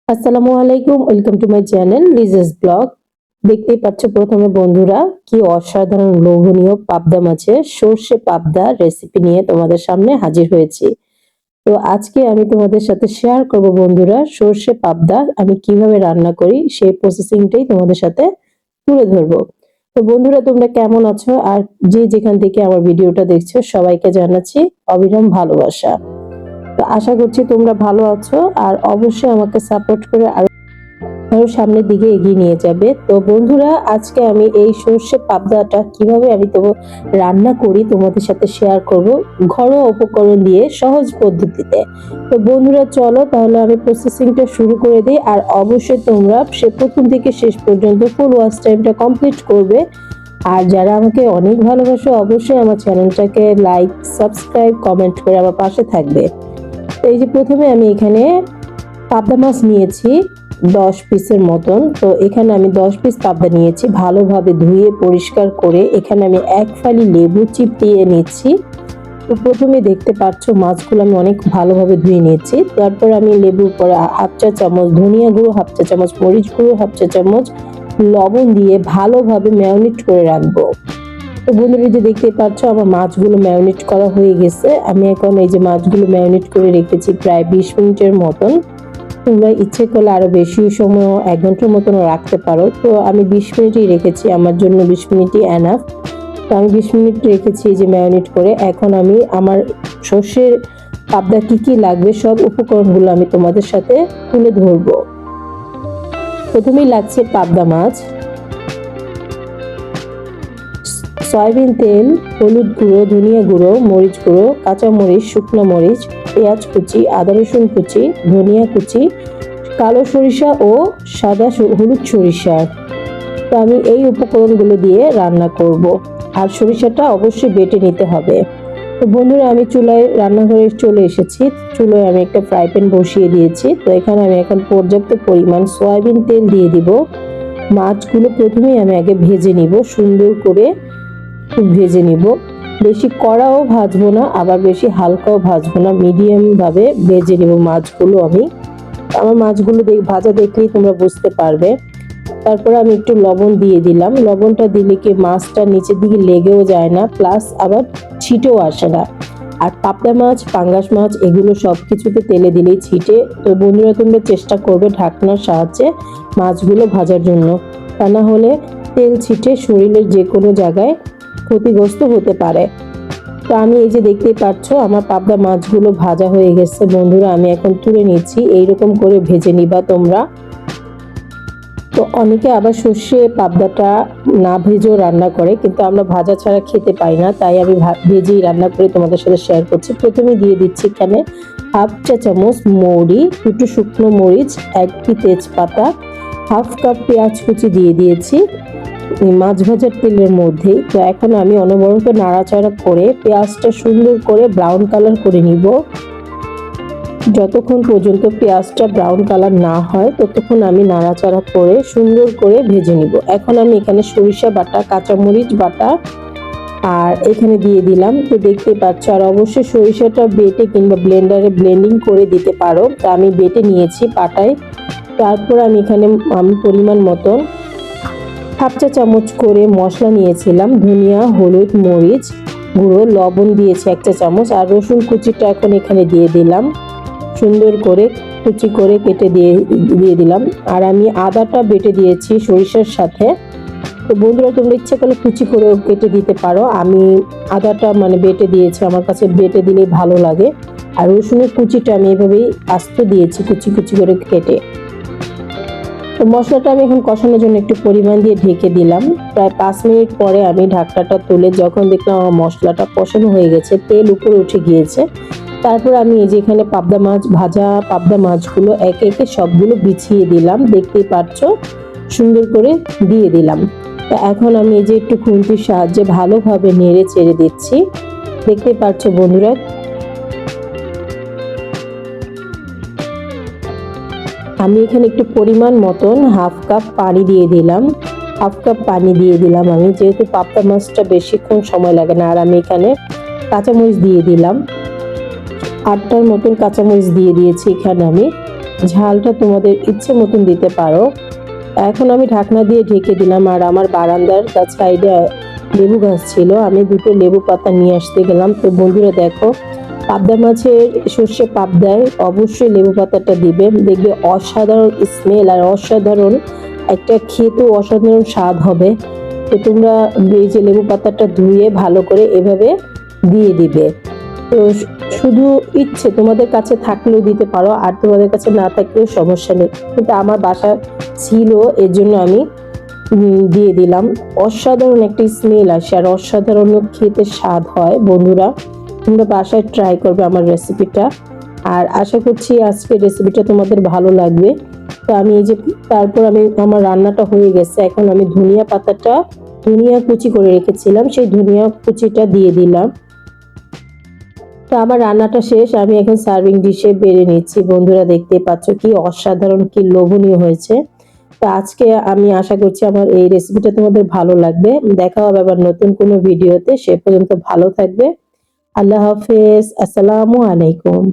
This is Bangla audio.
আসসালামু আলাইকুম, welcome to my channel Liza's blog. দেখতেই পাচ্ছ প্রথমে বন্ধুরা কি অসাধারণ লোভনীয় পাবদা মাছের সর্ষে পাবদা রেসিপি নিয়ে তোমাদের সামনে হাজির হয়েছি। তো আজকে আমি তোমাদের সাথে শেয়ার করব বন্ধুরা সর্ষে পাবদা আমি কিভাবে রান্না করি সেই প্রসেসিংটাই তোমাদের সাথে তুলে ধরবো। তো বন্ধুরা তোমরা কেমন আছো, আর যে যেখান থেকে আমার ভিডিওটা দেখছো সবাইকে জানাচ্ছি অবিরাম ভালোবাসা। তো আশা করছি তোমরা ভালো আছো আর অবশ্যই আমাকে সাপোর্ট করে আরো সামনের দিকে এগিয়ে নিয়ে যাবে। তো বন্ধুরা আজকে আমি এই সর্ষে পাবদাটা কিভাবে আমি রান্না করি তোমাদের সাথে শেয়ার করব ঘরোয়া উপকরণ দিয়ে সহজ পদ্ধতিতে। তো বন্ধুরা চলো তাহলে আমি প্রসেসিংটা শুরু করে দিই, আর অবশ্যই তোমরা প্রথম থেকে শেষ পর্যন্ত ফুল ওয়াচ টাইমটা কমপ্লিট করবে। আর যারা আমাকে অনেক ভালোবাসো অবশ্যই আমার চ্যানেলটাকে লাইক, সাবস্ক্রাইব, কমেন্ট করে আমার পাশে থাকবে। এই যে প্রথমে আমি এখানে পাবদা মাছ নিয়েছি 10 পিসের মতন। তো এখানে আমি 10 পিস পাবদা নিয়েছি, ভালোভাবে ধুয়ে পরিষ্কার করে এখানে আমি এক ফালি লেবু চিপিয়ে নিচ্ছি। তো প্রথমে দেখতে পাচ্ছ মাছগুলো আমি অনেক ভালোভাবে ধুয়ে নিয়েছি। তারপর আমি লেবুর পরে হাফ চা চামচ ধনিয়া গুঁড়ো, হাফ চা চামচ মরিচ গুঁড়ো, হাফ চা চামচ লবণ দিয়ে ভালোভাবে ম্যারিনেট করে রাখবো। তো বন্ধুরা যে দেখতে পাচ্ছ আমার মাছগুলো ম্যারিনেট করা হয়ে গেছে। আমি এখন এই যে মাছগুলো ম্যারিনেট করে রেখেছি প্রায় 20 মিনিটের মতন। তোমরা ইচ্ছে করলে আরো বেশি সময় 1 ঘন্টার মতন রাখতে পারো। তো আমি 20 মিনিটই রেখেছি, আমার জন্য 20 মিনিটই এনাফ। তো আমি 20 মিনিট রেখেছি এই যে ম্যারিনেট করে। এখন আমি আমার সর্ষের পাবদা কি কি লাগবে সব উপকরণগুলো আমি তোমাদের সাথে তুলে ধরবো। প্রথমেই লাগছে পাবদা মাছ, সয়াবিন তেল, হলুদ গুঁড়ো, ধনিয়া গুঁড়ো, মরিচ গুঁড়ো, কাঁচা মরিচ, শুকনো মরিচ, পেঁয়াজ কুচি, আদা রসুন কুচি, ধনিয়া কুচি, কালো সরিষা ও সাদা হলুদ সরিষা। তো আমি এই উপকরণগুলো দিয়ে রান্না করব, আর সরিষাটা অবশ্যই বেটে নিতে হবে। তো বন্ধুরা আমি চুলায় রান্নাঘরে চলে এসেছি। চুলায় আমি একটা ফ্রাই প্যান বসিয়ে দিয়েছি। তো এখানে আমি এখন পর্যাপ্ত পরিমাণ সয়াবিন তেল দিয়ে দিব। মাছগুলো প্রথমেই আমি আগে ভেজে নিব, সুন্দর করে ভেজে নিব। বেশি কড়াও ভাজবো না, আবার বেশি হালকাও ভাজবো না, মিডিয়াম ভাবে ভেজে নিব মাছগুলো। আমার মাছগুলো ভাজা দেখলেই তোমরা বুঝতে পারবে। তারপরে আমি একটু লবণ দিয়ে দিলাম। লবণটা দিলে কি মাছটা নিচের দিকে লেগেও যায় না, প্লাস আবার ছিটেও আসে না। আর পাবদা মাছ, পাঙ্গাস মাছ এগুলো সবকিছুতে তেলে দিলেই ছিটে। তো বন্ধুরা তোমরা চেষ্টা করবে ঢাকনার সাহায্যে মাছগুলো ভাজার জন্য, তা না হলে তেল ছিটে শরীরের যে কোনো জায়গায় ক্ষতিগ্রস্ত হতে পারে। তো আমি এই যে দেখতেই পাচ্ছ আমার পাবদা মাছগুলো ভাজা হয়ে গেছে বন্ধুরা, আমি এখন তুলে নিচ্ছি। এইরকম করে ভেজে নিবা তোমরা। তো অনেকে আবার সর্ষে পাবদাটা না ভেজেও রান্না করে, কিন্তু আমরা ভাজা ছাড়া খেতে পাই না, তাই আমি ভেজেই রান্না করে তোমাদের সাথে শেয়ার করছি। প্রথমে দিয়ে দিচ্ছি এখানে হাফ চা চামচ মৌরি, দুটো শুকনো মরিচ, একটি তেজপাতা, হাফ কাপ পেঁয়াজ কুচি দিয়ে দিয়েছি মাছ ভাজার তেলের মধ্যেই। তো এখন আমি অনবরত নাড়াচাড়া করে পেঁয়াজটা সুন্দর করে ব্রাউন কালার করে নিব। যতক্ষণ পর্যন্ত পেঁয়াজটা ব্রাউন কালার না হয় ততক্ষণ আমি নাড়াচাড়া করে সুন্দর করে ভেজে নিব। এখন আমি এখানে সরিষা বাটা, কাঁচামরিচ বাটা আর এখানে দিয়ে দিলাম। তো দেখতে পাচ্ছ, আর অবশ্যই সরিষাটা বেটে কিংবা ব্লেন্ডারে ব্লেন্ডিং করে দিতে পারো। তা আমি বেটে নিয়েছি পাটায়। তারপর আমি এখানে পরিমাণ মতন হাফ চা চামচ করে মশলা নিয়েছিলাম, ধনিয়া, হলুদ, মরিচ গুঁড়ো, লবণ দিয়েছি 1 চা চামচ, আর রসুন কুচিটা এখন এখানে দিয়ে দিলাম, সুন্দর করে কুচি করে কেটে দিয়ে দিলাম। আর আমি আদাটা বেটে দিয়েছি সরিষার সাথে। তো বন্ধুরা তোমরা ইচ্ছে করলে কুচি করেও কেটে দিতে পারো, আমি আদাটা বেটে দিয়েছি, আমার কাছে বেটে দিলে ভালো লাগে। আর রসুনের কুচিটা আমি এভাবেই আস্ত দিয়েছি কুচি কুচি করে কেটে। তো মশলাটা আমি এখন কষানোর জন্য একটু পরিমাণ দিয়ে ঢেকে দিলাম। প্রায় 5 মিনিট পরে আমি ঢাকনাটা তুলে যখন দেখলাম আমার মশলাটা কষানো হয়ে গেছে, তেল উপরে উঠে গিয়েছে, তারপর আমি এই যে এখানে ভাজা পাবদা মাছগুলো একে একে সবগুলো বিছিয়ে দিলাম। দেখতেই পাচ্ছ সুন্দর করে দিয়ে দিলাম। তো এখন আমি এই যে একটু খুন্তির সাহায্যে ভালোভাবে নেড়ে চেড়ে দিচ্ছি। দেখতেই পাচ্ছ বন্ধুরা আমি এখানে একটু পরিমাণ মতন হাফ কাপ পানি দিয়ে দিলাম। আমি যেহেতু পাবদা মাছটা বেশিক্ষণ সময় লাগে না। আর আমি এখানে কাঁচামরিচ দিয়ে দিলাম, 8টার মতন কাঁচামরিচ দিয়ে দিয়েছি এখানে আমি। ঝালটা তোমাদের ইচ্ছে মতন দিতে পারো। এখন আমি ঢাকনা দিয়ে ঢেকে দিলাম। আর আমার বারান্দার সাইডে লেবু গাছ ছিল, আমি দুটো লেবু পাতা নিয়ে আসতে গেলাম। তো বন্ধুরা দেখো, পাবদা মাছের সর্ষে পাবদায় অবশ্যই লেবু পাতাটা দিবে, দেখবে অসাধারণ স্মেল আর অসাধারণ একটা খেতেও অসাধারণ স্বাদ হবে। তো তোমরা এই যে লেবু পাতাটা ধুয়ে ভালো করে এভাবে দিয়ে দিবে। তো শুধু ইচ্ছে তোমাদের কাছে থাকলেও দিতে পারো, আর তোমাদের কাছে না থাকলেও সমস্যা নেই, কিন্তু আমার বাসা ছিল এর জন্য আমি দিয়ে দিলাম। অসাধারণ একটা স্মেল আসে আর অসাধারণ খেতে স্বাদ হয়। বন্ধুরা তোমরা বাসায় ট্রাই করবে আমার রেসিপিটা, আর আশা করছি আজকের রেসিপিটা তোমাদের ভালো লাগবে। তো আমি এই যে তারপর আমার রান্নাটা হয়ে গেছে, এখন আমি ধনিয়া কুচি করে রেখেছিলাম, সেই ধনিয়া কুচিটা দিয়ে দিলাম। তো আমার রান্নাটা শেষ, আমি এখন সার্ভিং ডিশে বেড়ে নিচ্ছি। বন্ধুরা দেখতেই পাচ্ছ কি অসাধারণ, কি লোভনীয় হয়েছে। তো আজকে আমি আশা করছি আমার এই রেসিপিটা তোমাদের ভালো লাগবে। দেখা হবে আবার নতুন কোনো ভিডিওতে, সে পর্যন্ত ভালো থাকবে। আল্লাহ হাফেজ, আসসালামু আলাইকুম।